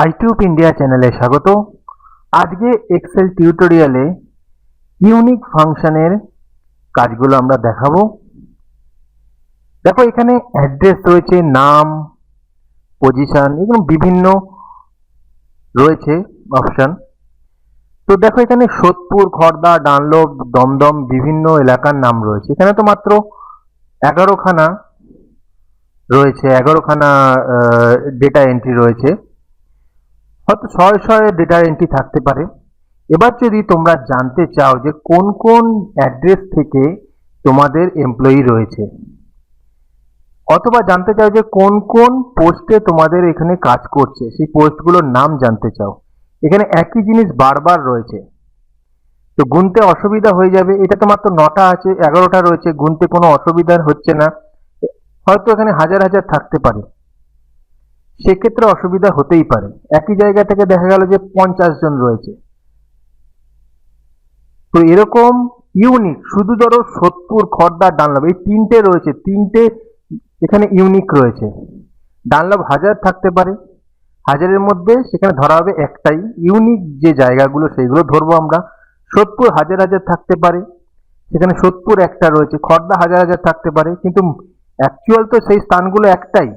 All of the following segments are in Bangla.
আইটিউব ইন্ডিয়া চ্যানেলে স্বাগত। আজকে এক্সেল টিউটোরিয়ালে ইউনিক ফাংশনের কাজগুলো আমরা দেখাবো। দেখো এখানে অ্যাড্রেস রয়েছে, নাম, পজিশন, এগুলো বিভিন্ন রয়েছে অপশন। তো দেখো এখানে সোদপুর, খড়দা, ডানলপ, দমদম বিভিন্ন এলাকার নাম রয়েছে। এখানে তো মাত্র 11খানা রয়েছে, 11খানা ডেটা এন্ট্রি রয়েছে, হয়তো 100 ডেটা এন্ট্রি থাকতে পারে। এবার যদি তোমরা জানতে চাও যে কোন কোন অ্যাড্রেস থেকে তোমাদের এমপ্লয়ি রয়েছে, অথবা জানতে চাও যে কোন কোন পোস্টে তোমাদের এখানে কাজ করছে, সেই পোস্টগুলোর নাম জানতে চাও, এখানে একই জিনিস বারবার রয়েছে, তো গুনতে অসুবিধা হয়ে যাবে। এটা তো মাত্র 9টা আছে, 11টা রয়েছে, গুনতে কোনো অসুবিধা হচ্ছে না। হয়তো এখানে হাজার হাজার থাকতে পারে, সেক্ষেত্রে অসুবিধা হতেই পারে। একই জায়গা থেকে দেখা গেল যে 50 জন রয়েছে। তো এরকম ইউনিক শুধু ধরো সোদপুর, খড়দা, ডানলপ এই তিনটে রয়েছে, তিনটে এখানে ইউনিক রয়েছে। ডানলপ 1000 থাকতে পারে, 1000-এর মধ্যে সেখানে ধরা হবে একটাই। ইউনিক যে জায়গাগুলো সেইগুলো ধরবো আমরা। সোদপুর হাজার হাজার থাকতে পারে, সেখানে সোদপুর একটা রয়েছে। খড়দা হাজার হাজার থাকতে পারে, কিন্তু অ্যাকচুয়াল তো সেই স্থানগুলো একটাই।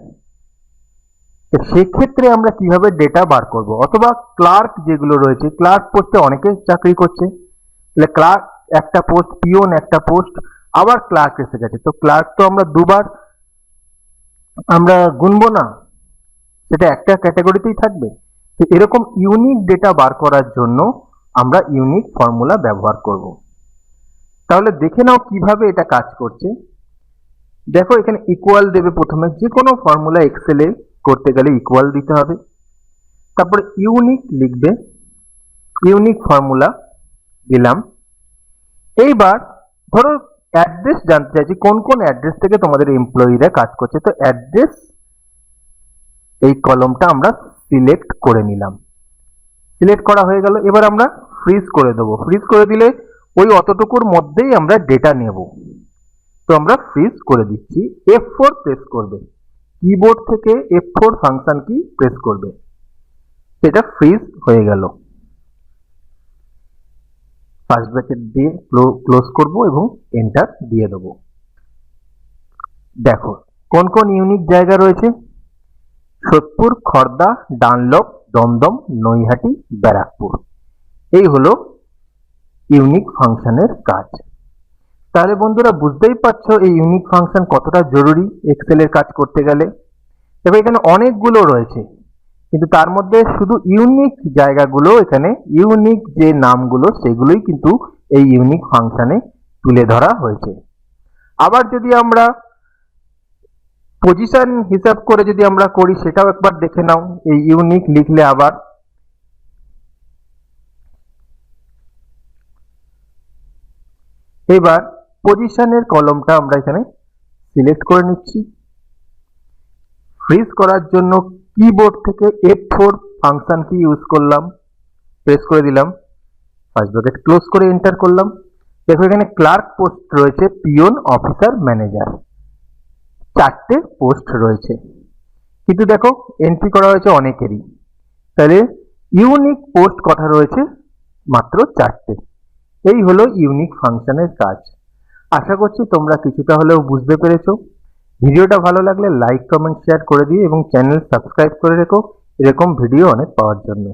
সেক্ষেত্রে আমরা কিভাবে ডেটা বার করব? অথবা ক্লার্ক যেগুলো রয়েছে, ক্লার্ক পোস্টে অনেকে চাকরি করছে, তাহলে ক্লার্ক একটা পোস্ট, পিওন একটা পোস্ট, আবার ক্লার্ক এসে গেছে, তো ক্লার্ক তো আমরা দুবার আমরা গুনবো না, সেটা একটা ক্যাটাগরিতেই থাকবে। তো এরকম ইউনিক ডেটা বার করার জন্য আমরা ইউনিক ফর্মুলা ব্যবহার করব। তাহলে দেখে নাও কিভাবে এটা কাজ করছে। দেখো এখানে ইকুয়াল দেবে প্রথমে, যে কোনো ফর্মুলা এক্সেলে করতে গেলে ইকুয়াল দিতে হবে, তারপরে ইউনিক লিখবে, ইউনিক ফর্মুলা দিলাম। এইবার ধরো অ্যাড্রেস জানতে চাইছি, কোন কোন অ্যাড্রেস থেকে তোমাদের এমপ্লয়িরা কাজ করছে, তো অ্যাড্রেস এই কলমটা আমরা সিলেক্ট করে নিলাম। সিলেক্ট করা হয়ে গেল, এবার আমরা ফ্রিজ করে দেবো। ফ্রিজ করে দিলে ওই অতটুকুর মধ্যেই আমরা ডেটা নেব, তো আমরা ফ্রিজ করে দিচ্ছি। F4 প্রেস করবে, কিবোর্ড থেকে F4 ফাংশন কি প্রেস করবে, এটা ফ্রিজ হয়ে গেল। ফার্স্ট ব্র্যাকেট দিয়ে ক্লোজ করব এবং এন্টার দিয়ে দেবো। দেখো কোন কোন ইউনিক জায়গা রয়েছে: সোদপুর, খড়দা, ডানলপ, দমদম, নৈহাটি, ব্যারাকপুর। এই হলো ইউনিক ফাংশনের কাজ। তাহলে বন্ধুরা বুঝতেই পারছো এই ইউনিক ফাংশন কতটা জরুরি এক্সেলের কাজ করতে গেলে। তবে এখানে অনেকগুলো রয়েছে, কিন্তু তার মধ্যে শুধু ইউনিক জায়গাগুলো, এখানে ইউনিক যে নামগুলো সেগুলোই কিন্তু এই ইউনিক ফাংশনে তুলে ধরা হয়েছে। আবার যদি আমরা পজিশন হিসাব করে যদি আমরা করি, সেটাও একবার দেখে নাও। এই ইউনিক লিখলে আবার এবার পজিশনের কলমটা আমরা এখানে সিলেক্ট করে নিচ্ছি। ফ্রিজ করার জন্য কিবোর্ড থেকে F4 ফাংশন কি ইউজ করলাম, প্রেস করে দিলাম, ফার্স্ট ব্র্যাকেট ক্লোজ করে এন্টার করলাম। দেখো এখানে ক্লার্ক পোস্ট রয়েছে, পিওন, অফিসার, ম্যানেজার, 4টে পোস্ট রয়েছে, কিন্তু দেখো এন্ট্রি করা হয়েছে অনেকেরই। তাহলে ইউনিক পোস্ট কটা রয়েছে? মাত্র 4টে। এই হলো ইউনিক ফাংশনের কাজ। আশা করছি তোমরা কিছুটা হলেও বুঝতে পেরেছো। ভিডিওটা ভালো লাগলে লাইক, কমেন্ট, শেয়ার করে দিও এবং চ্যানেল সাবস্ক্রাইব করে রেখো এরকম ভিডিও অনেক পাওয়ার জন্য।